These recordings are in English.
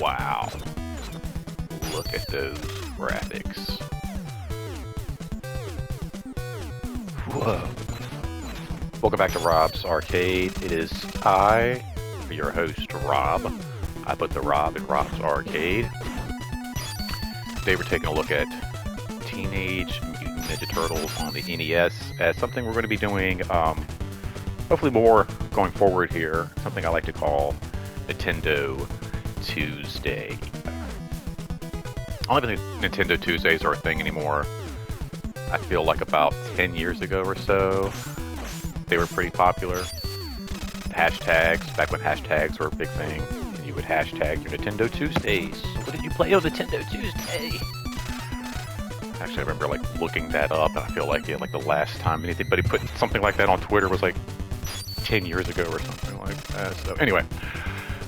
Wow. Look at those graphics. Whoa. Welcome back to Rob's Arcade. It is I, your host, Rob. I put the Rob in Rob's Arcade. Today we're taking a look at Teenage Mutant Ninja Turtles on the NES as something we're going to be doing, hopefully more going forward here. Something I like to call Nintendo Tuesday. I don't even think Nintendo Tuesdays are a thing anymore. I feel like about 10 years ago or so, they were pretty popular. Hashtags, back when hashtags were a big thing, and you would hashtag your Nintendo Tuesdays. What did you play on Nintendo Tuesday? Actually, I remember like looking that up, and I feel like the last time anybody put something like that on Twitter was like 10 years ago or something like that. So anyway,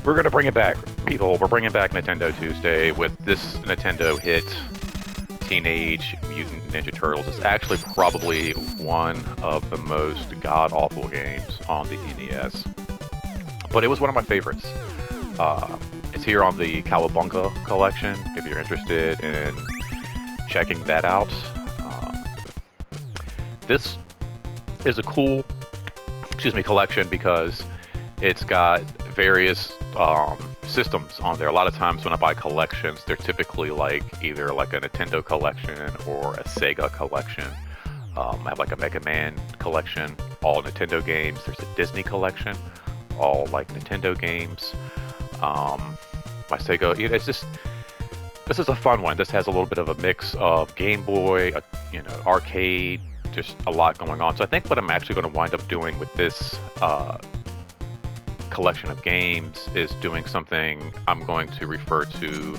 we're gonna bring it back, people. We're bringing back Nintendo Tuesday with this Nintendo hit, Teenage Mutant Ninja Turtles. It's actually probably one of the most god-awful games on the NES, but it was one of my favorites. It's here on the Cowabunga collection, if you're interested in checking that out. This is a cool, collection because it's got various systems on there. A lot of times when I buy collections, they're typically like either like a Nintendo collection or a Sega collection. I have like a Mega Man collection, all Nintendo games. There's a Disney collection, all like Nintendo games. My Sega, it's just, this is a fun one. This has a little bit of a mix of Game Boy, arcade, just a lot going on. So I think what I'm actually going to wind up doing with this collection of games is doing something I'm going to refer to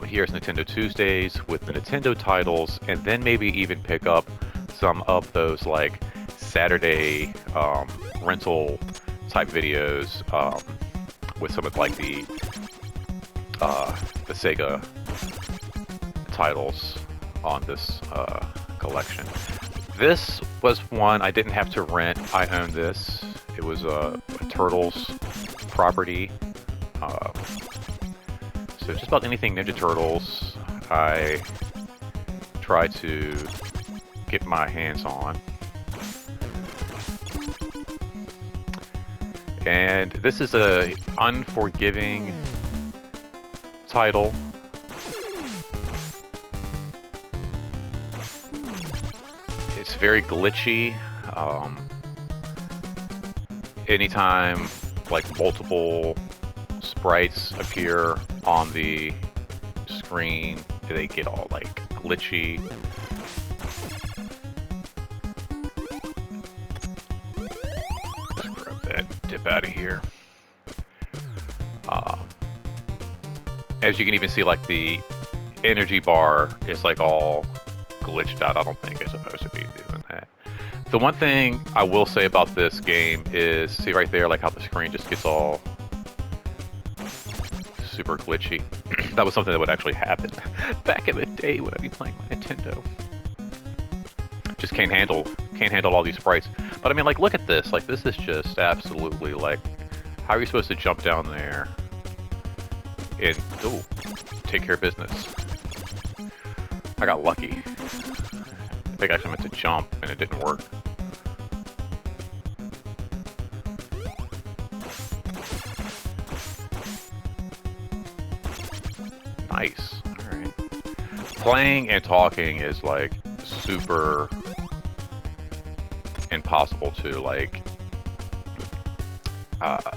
here's Nintendo Tuesdays with the Nintendo titles, and then maybe even pick up some of those like Saturday rental type videos with some of like the Sega titles on this collection. This was one I didn't have to rent. I owned this. It was a Turtles property. So just about anything Ninja Turtles I try to get my hands on. And this is a unforgiving title. It's very glitchy. Anytime like multiple sprites appear on the screen, they get all like glitchy. Let's grab that dip out of here. As you can even see, like the energy bar is like all glitched out. I don't think it's supposed to be doing that. The one thing I will say about this game is, see right there, like how the screen just gets all super glitchy. That was something that would actually happen back in the day when I'd be playing my Nintendo. Just can't handle all these sprites. But I mean, like, look at this. Like, this is just absolutely like, how are you supposed to jump down there and take care of business? I got lucky. I think I actually meant to jump and it didn't work. Nice. Alright. Playing and talking is like super impossible to like.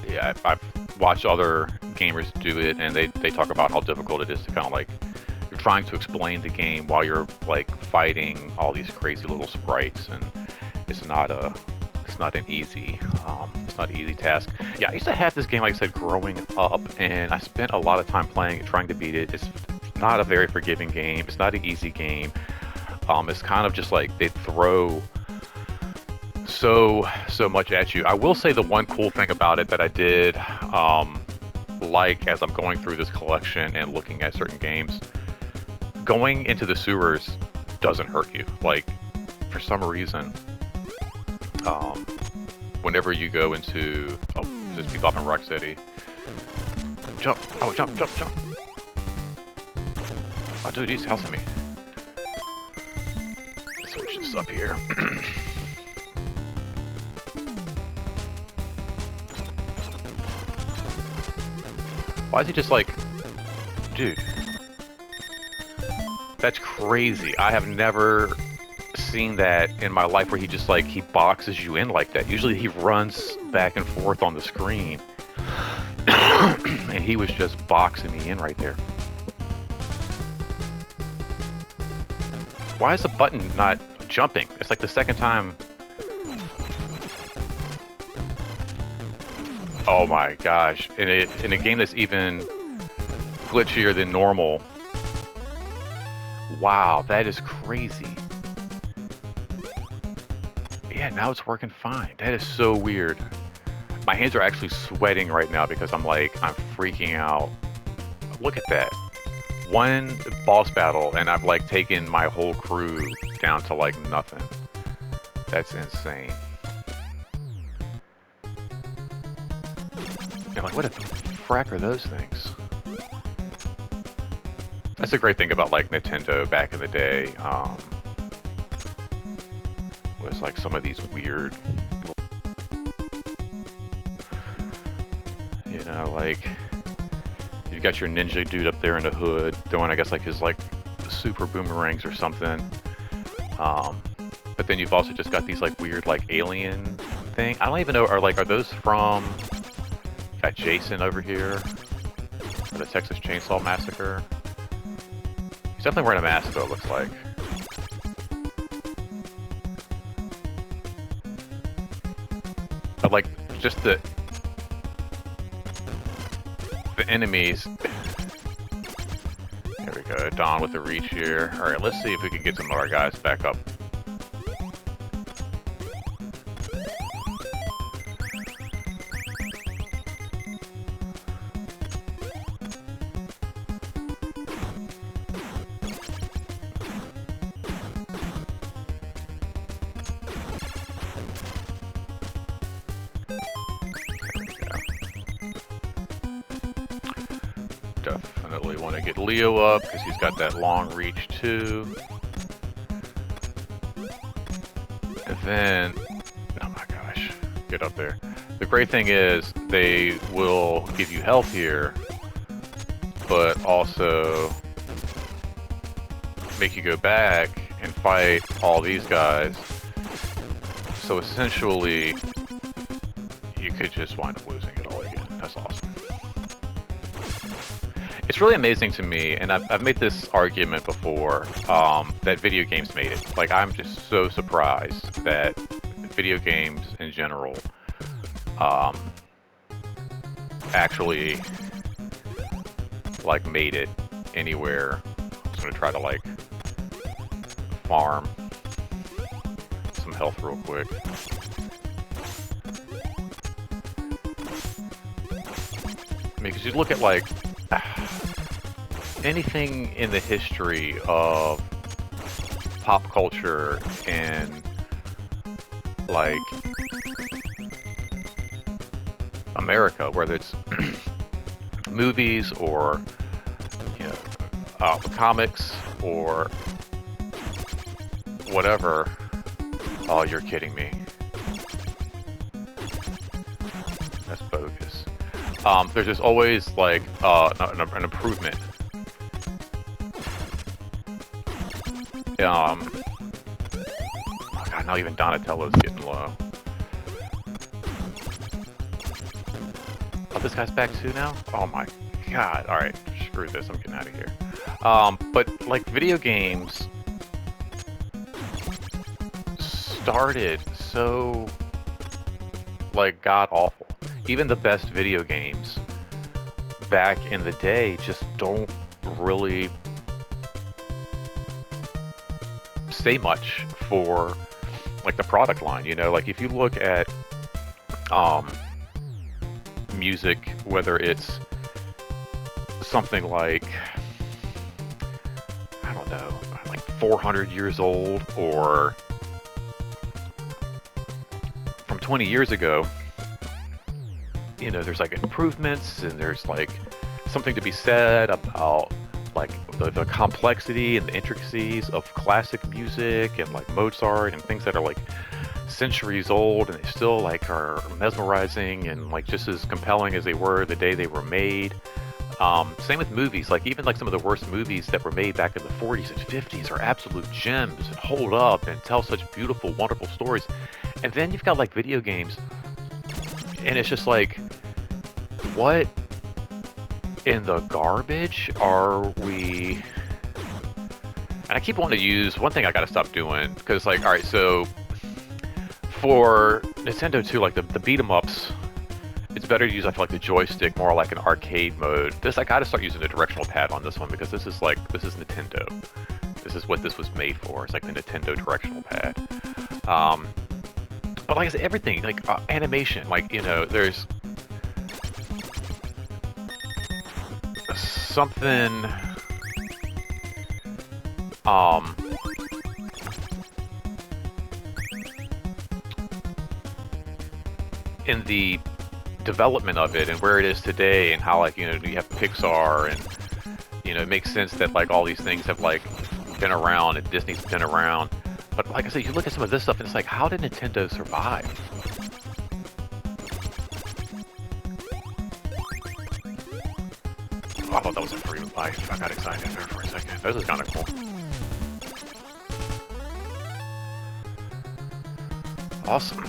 Yeah, I've watched other gamers do it, and they talk about how difficult it is to kind of like, you're trying to explain the game while you're like fighting all these crazy little sprites, and it's not an easy task. Yeah, I used to have this game, like I said, growing up, and I spent a lot of time playing it, trying to beat it. It's not a very forgiving game. It's not an easy game. It's kind of just like they throw so much at you. I will say the one cool thing about it that I did like as I'm going through this collection and looking at certain games, going into the sewers doesn't hurt you. Like, for some reason, whenever you go into, oh, there's people up in Rock City. Jump, oh, jump, jump, jump. Oh, dude, he's housing me. Switch this up here. Why is he just like... Dude. That's crazy. I have never seen that in my life where he just like, he boxes you in like that. Usually he runs back and forth on the screen. And he was just boxing me in right there. Why is the button not jumping? It's like the second time. Oh my gosh. In a game that's even glitchier than normal. Wow, that is crazy. Yeah, now it's working fine. That is so weird. My hands are actually sweating right now because I'm freaking out. Look at that. One boss battle and I've like taken my whole crew down to like nothing. That's insane. I'm like, what the frack are those things? That's a great thing about like Nintendo back in the day. Was like some of these weird, you know, like you've got your ninja dude up there in the hood throwing, I guess, like his like super boomerangs or something. But then you've also just got these like weird like alien thing. I don't even know, are those from? Got Jason over here, for the Texas Chainsaw Massacre. He's definitely wearing a mask though, it looks like. But like, just the enemies. There we go, Don with the reach here. Alright, let's see if we can get some of our guys back up. Definitely want to get Leo up because he's got that long reach too. And then, oh my gosh, get up there. The great thing is they will give you health here, but also make you go back and fight all these guys. So essentially, you could just wind up losing it all again. That's awesome. It's really amazing to me, and I've made this argument before, that video games made it. Like, I'm just so surprised that video games in general actually like made it anywhere. I'm just gonna try to like farm some health real quick. I mean, because you look at like anything in the history of pop culture and like America, whether it's movies or, you know, comics or whatever. Oh, you're kidding me. That's bogus. There's just always like an improvement. Oh God, now even Donatello's getting low. Oh, this guy's back too now? Oh my God. Alright, screw this, I'm getting out of here. But like video games started so like god awful. Even the best video games back in the day just don't really say much for like the product line, you know. Like if you look at music, whether it's something like, I don't know, like 400 years old or from 20 years ago, you know, there's like improvements and there's like something to be said about like the complexity and the intricacies of classic music and like Mozart and things that are like centuries old and they still like are mesmerizing and like just as compelling as they were the day they were made. Same with movies, like even like some of the worst movies that were made back in the 40s and 50s are absolute gems and hold up and tell such beautiful, wonderful stories. And then you've got like video games and it's just like, what in the garbage are we? And I keep wanting to use one thing I gotta stop doing because like, all right, so for Nintendo 2, like the beat 'em ups, it's better to use, I feel like, the joystick more like an arcade mode. This, I gotta start using the directional pad on this one because this is Nintendo. This is what this was made for. It's like the Nintendo directional pad. But like I said, everything, like animation, like, you know, there's something, in the development of it and where it is today and how, like, you know, you have Pixar and, you know, it makes sense that like all these things have like been around and Disney's been around. But like I said, you look at some of this stuff and it's like, how did Nintendo survive? Oh, I thought that was a free life. I got excited there for a second. This is kind of cool. Awesome.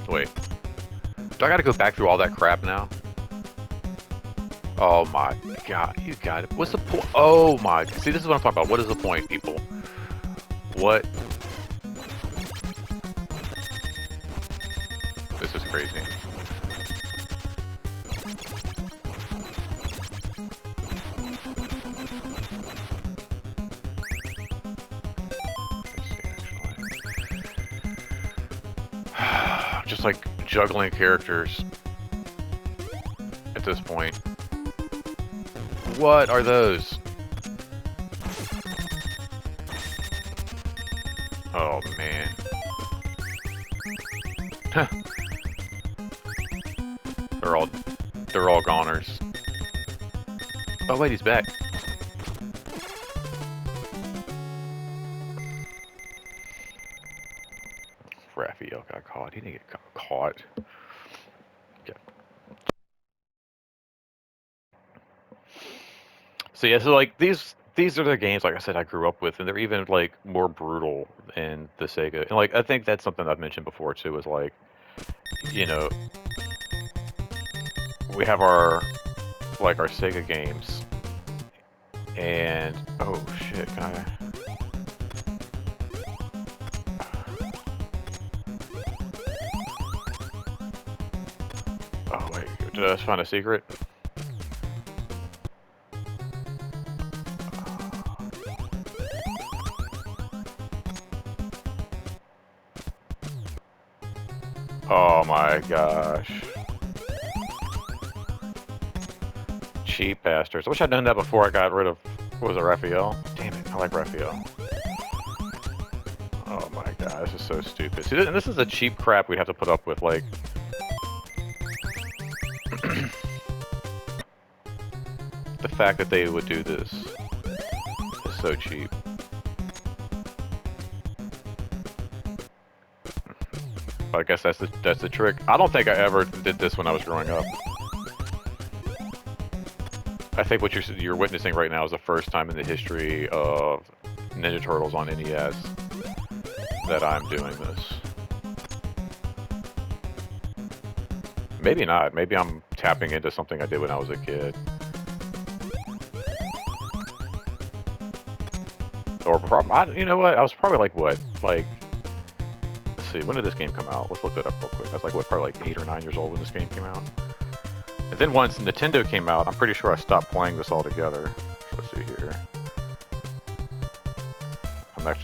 Wait. Do I gotta go back through all that crap now? Oh my god, you got it. What's the point? Oh my. See, this is what I'm talking about. What is the point, people? What? This is crazy. Just like juggling characters at this point. What are those? Oh man. They're all goners. Oh wait, he's back. Raphael got caught. He didn't get caught. Okay. So yeah, so like these are the games, like I said, I grew up with, and they're even like more brutal in the Sega. And like I think that's something I've mentioned before too, is like, you know, we have our Sega games, and oh shit, can I? Oh wait, did I just find a secret? Oh my gosh. Cheap bastards. I wish I'd done that before I got rid of, what was it, Raphael? Damn it, I like Raphael. Oh my god, this is so stupid. See, and this is the cheap crap we'd have to put up with, like... the fact that they would do this is so cheap. I guess that's the trick. I don't think I ever did this when I was growing up. I think what you're witnessing right now is the first time in the history of Ninja Turtles on NES that I'm doing this. Maybe not. Maybe I'm tapping into something I did when I was a kid. Or probably, you know what? I was probably like what? Like, let's see, when did this game come out? Let's look that up real quick. I was like, what, probably like 8 or 9 years old when this game came out. And then once Nintendo came out, I'm pretty sure I stopped playing this altogether. Let's see here. I'm like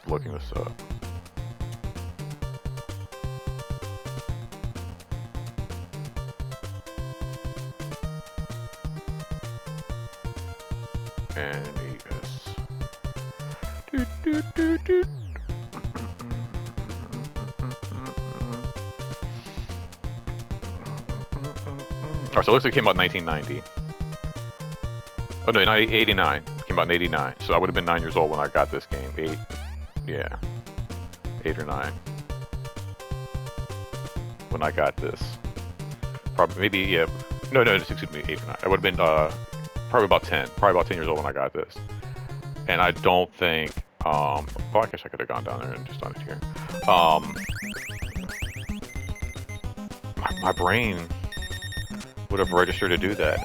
looking this up. NES. Oh, so it looks like it came out in 1990. Oh no, 89. Came out in 89. So I would have been 9 years old when I got this game. 8. Yeah. 8 or 9. When I got this. Probably, maybe, yeah. No, excuse me, 8 or 9. I would have been, probably about 10. Probably about 10 years old when I got this. And I don't think, well, I guess I could have gone down there and just done it here. My brain would have registered to do that.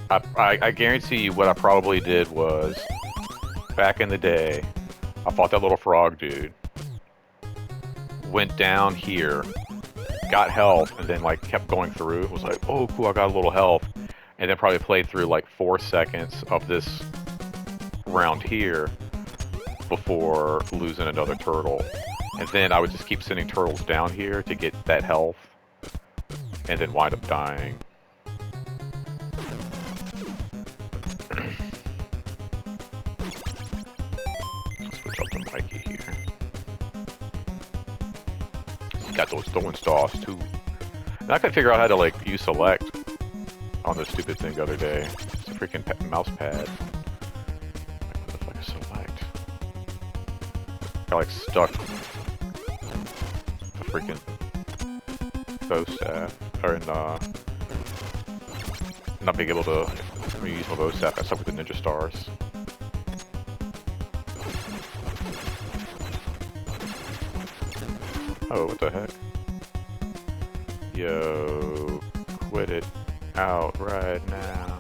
I guarantee you what I probably did was, back in the day, I fought that little frog dude, went down here, got health, and then like kept going through. It was like, oh cool, I got a little health, and then probably played through like 4 seconds of this round here before losing another turtle. And then I would just keep sending turtles down here to get that health, and then wind up dying. Switch up to Mikey here. Got those throwing stars too. And I couldn't figure out how to like use select on this stupid thing the other day. It's a freaking mouse pad. Like, what the fuck is select? Got like stuck the freaking bow staff, or in not being able to use my bow staff. I stuck with the ninja stars. Oh, what the heck? Yo, quit it out right now.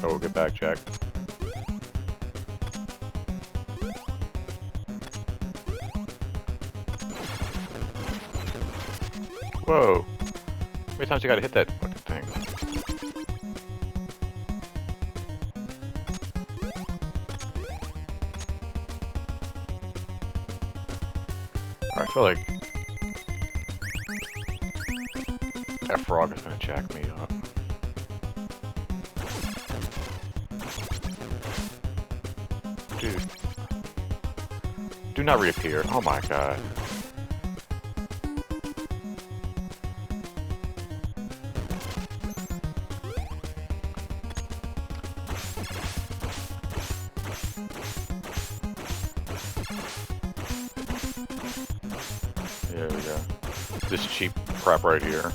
Oh, we'll get back, Jack. Whoa! How many times you gotta hit that fucking thing? I feel like that frog is gonna jack me up. Dude. Do not reappear. Oh my god. There we go. This cheap crap right here.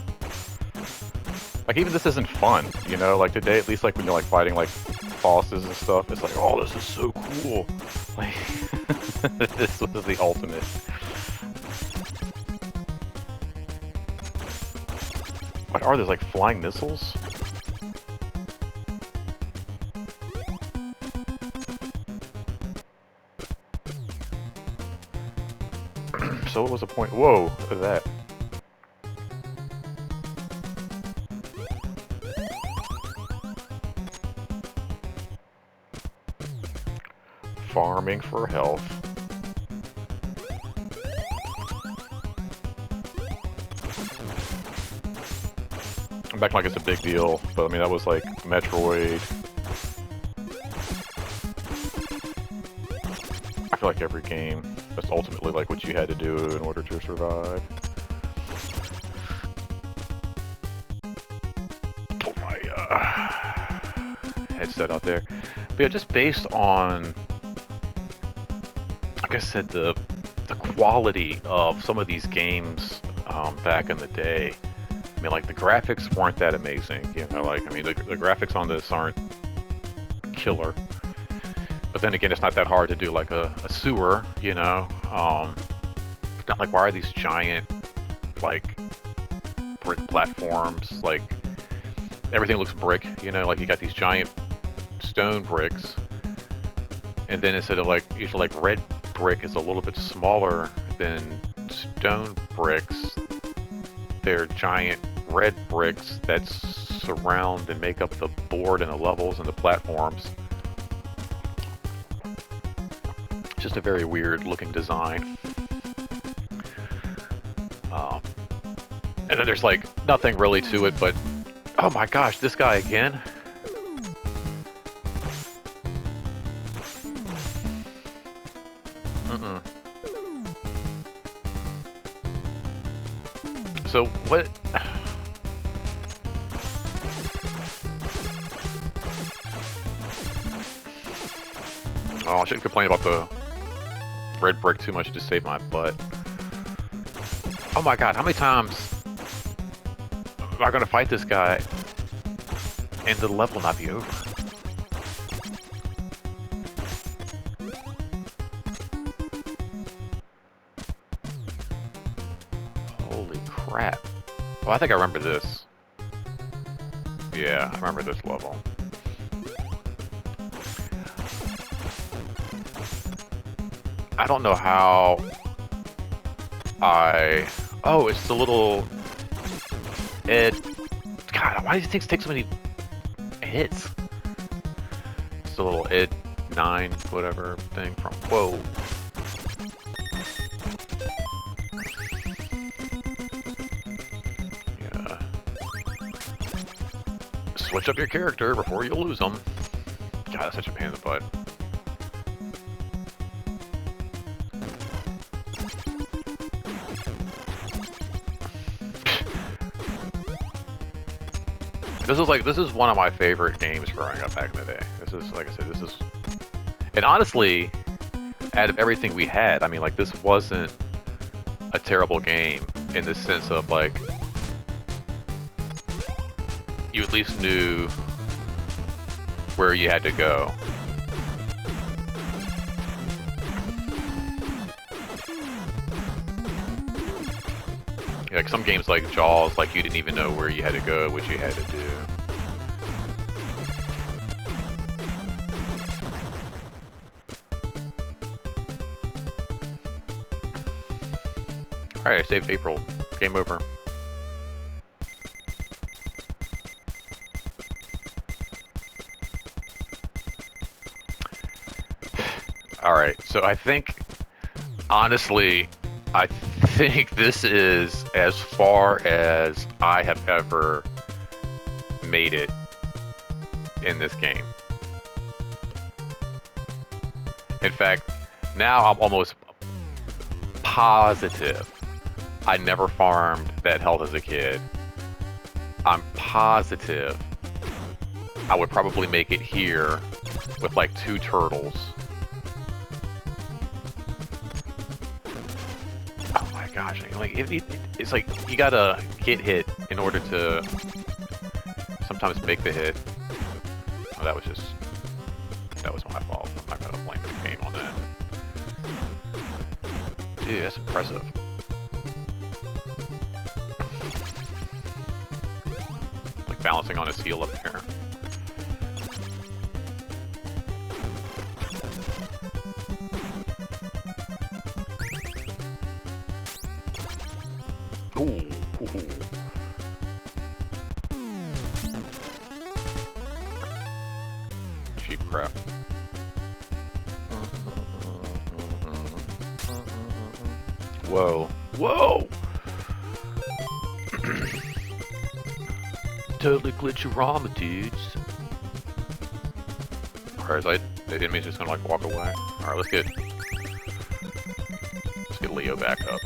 Like, even this isn't fun, you know? Like, today, at least, like, when you're, like, fighting, like, bosses and stuff, it's like, oh, this is so cool. Like, this was the ultimate. What are those, like, flying missiles? So what was the point? Whoa, look at that. Farming for health. I'm back like it's a big deal, but I mean that was like Metroid. I feel like every game, that's ultimately like what you had to do in order to survive. Oh my headset out there. But yeah, just based on, like I said, the quality of some of these games back in the day. I mean, like, the graphics weren't that amazing, you know, like, I mean, the graphics on this aren't killer. But then again, it's not that hard to do, like, a sewer, you know? It's not like, why are these giant, like, brick platforms? Like, everything looks brick, you know? Like, you got these giant stone bricks. And then instead of, like, usually, like, red brick is a little bit smaller than stone bricks. They're giant red bricks that surround and make up the board and the levels and the platforms. Just a very weird looking design. And then there's like nothing really to it, but Oh my gosh, this guy again. So what? Oh, I shouldn't complain about the red brick too much to save my butt. Oh my god, how many times am I gonna fight this guy and the level not be over? Holy crap. Well, I think I remember this. Yeah, I remember this level. I don't know how Oh, it's the little Ed. God, why do these things take so many hits? It's the little Ed 9, whatever thing from. Whoa. Yeah. Switch up your character before you lose them. God, that's such a pain in the butt. This is one of my favorite games growing up back in the day. This is, like I said, and honestly, out of everything we had, I mean, like, this wasn't a terrible game in the sense of, like, you at least knew where you had to go. Like some games like Jaws, like you didn't even know where you had to go, what you had to do. Alright, I saved April. Game over. Alright, so I think, honestly, I think this is as far as I have ever made it in this game. In fact, now I'm almost positive I never farmed that health as a kid. I'm positive I would probably make it here with like 2 turtles. Gosh, like it's like you gotta get hit in order to sometimes make the hit. Oh, that was my fault. I'm not gonna blame the game on that. Dude, that's impressive. Like balancing on his heel up there. Ooh. Cheap crap. Whoa. Whoa! Totally glitch-orama, dudes. Alright, the enemy's just gonna like walk away. Alright, let's get Leo back up.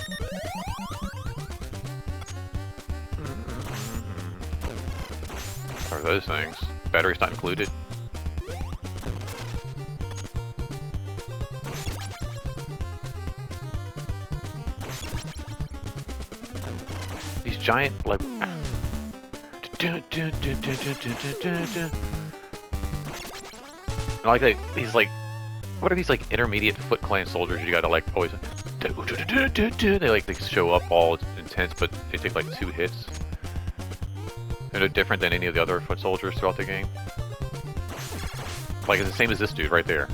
What are those things? Battery's not included. These giant, like... I like that, these like... What are these like intermediate Foot Clan soldiers you gotta like always... They show up all intense, but they take like 2 hits. They're no different than any of the other foot soldiers throughout the game. Like, it's the same as this dude right there.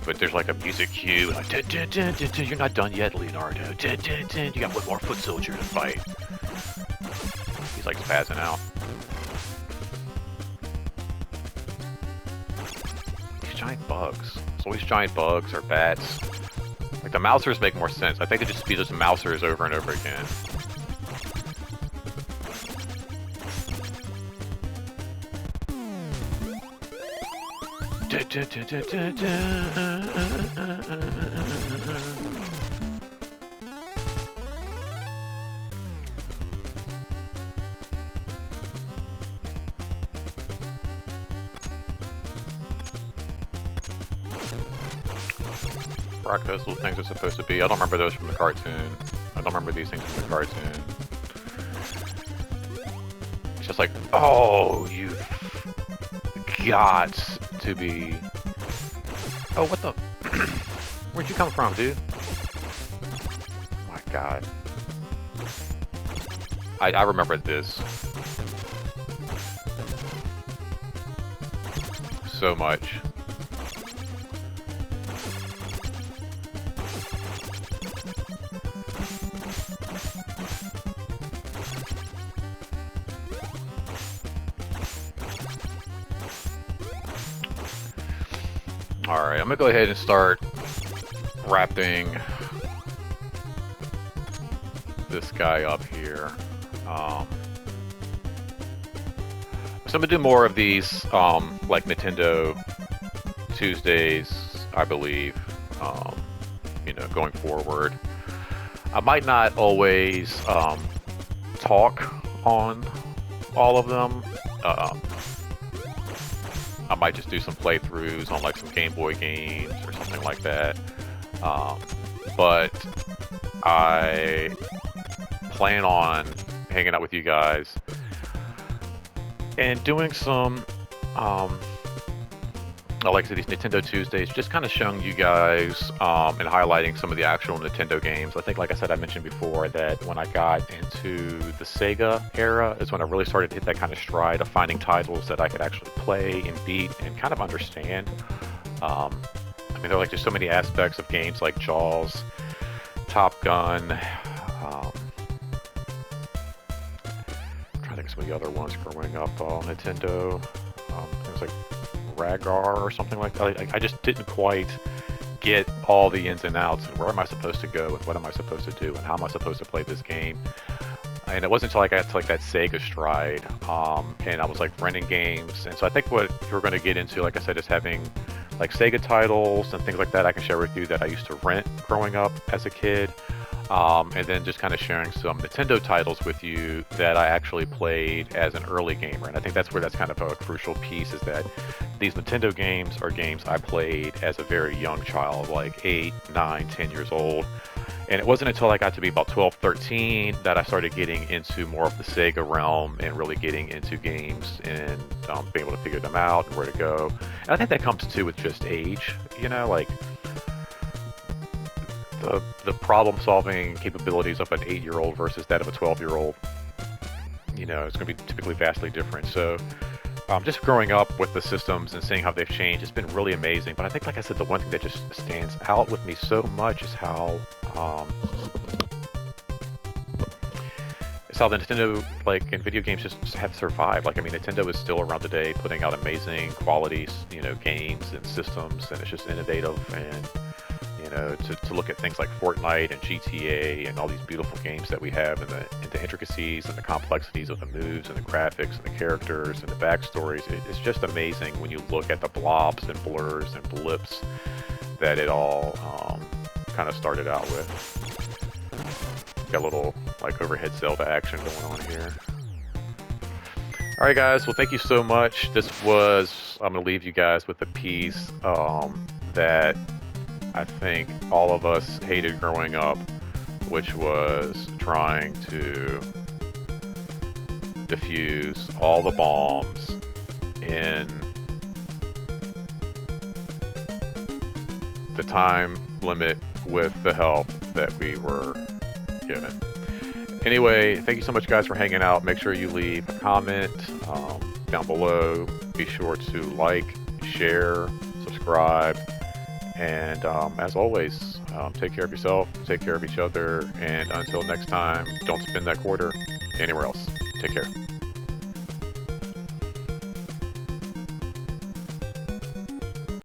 But there's like a music cue, like, you're not done yet, Leonardo. You got one more foot soldier to fight. He's like spazzing out. These giant bugs. It's always giant bugs or bats. Like, the mousers make more sense. I think it'd just be just mousers over and over again. Rock those little things are supposed to be. I don't remember those from the cartoon. I don't remember these things from the cartoon. It's just like, oh, you've got to be... Oh, what the... Where'd you come from, dude? Oh my god. I remember this. So much. Alright, I'm gonna go ahead and start wrapping this guy up here. So I'm gonna do more of these, like Nintendo Tuesdays, I believe, you know, going forward. I might not always talk on all of them. I might just do some playthroughs on like some Game Boy games or something like that. But I plan on hanging out with you guys and doing some, like I said, these Nintendo Tuesdays, just kind of showing you guys and highlighting some of the actual Nintendo games. I think, like I said, I mentioned before that when I got into the Sega era is when I really started to hit that kind of stride of finding titles that I could actually play and beat and kind of understand. I mean, there are like just so many aspects of games like Jaws, Top Gun, I think some of the other ones growing up on Nintendo. It was like Ragar or something like that. I just didn't quite get all the ins and outs and where am I supposed to go and what am I supposed to do and how am I supposed to play this game. And it wasn't until I got to like that Sega stride, and I was like renting games. And so I think what we're going to get into, like I said, is having like Sega titles and things like that I can share with you that I used to rent growing up as a kid. And then just kind of sharing some Nintendo titles with you that I actually played as an early gamer. And I think that's where that's kind of a crucial piece, is that these Nintendo games are games I played as a very young child, like 8, 9, 10 years old. And it wasn't until I got to be about 12, 13 that I started getting into more of the Sega realm and really getting into games and being able to figure them out and where to go. And I think that comes too with just age, you know, like the problem-solving capabilities of an 8-year-old versus that of a 12-year-old, you know, it's going to be typically vastly different. So just growing up with the systems and seeing how they've changed, it's been really amazing. But I think, like I said, the one thing that just stands out with me so much is how the Nintendo, like, in video games just have survived. Like, I mean, Nintendo is still around today putting out amazing quality, you know, games and systems, and it's just innovative. And you know, to look at things like Fortnite and GTA and all these beautiful games that we have, and the intricacies and the complexities of the moves and the graphics and the characters and the backstories. It's just amazing when you look at the blobs and blurs and blips that it all kind of started out with. Got a little like overhead Zelda action going on here. Alright guys, well thank you so much. This was, I'm going to leave you guys with a piece that I think all of us hated growing up, which was trying to defuse all the bombs in the time limit with the help that we were given. Anyway, thank you so much guys for hanging out. Make sure you leave a comment down below. Be sure to like, share, subscribe. And as always, take care of yourself, take care of each other, and until next time, don't spend that quarter anywhere else. Take care.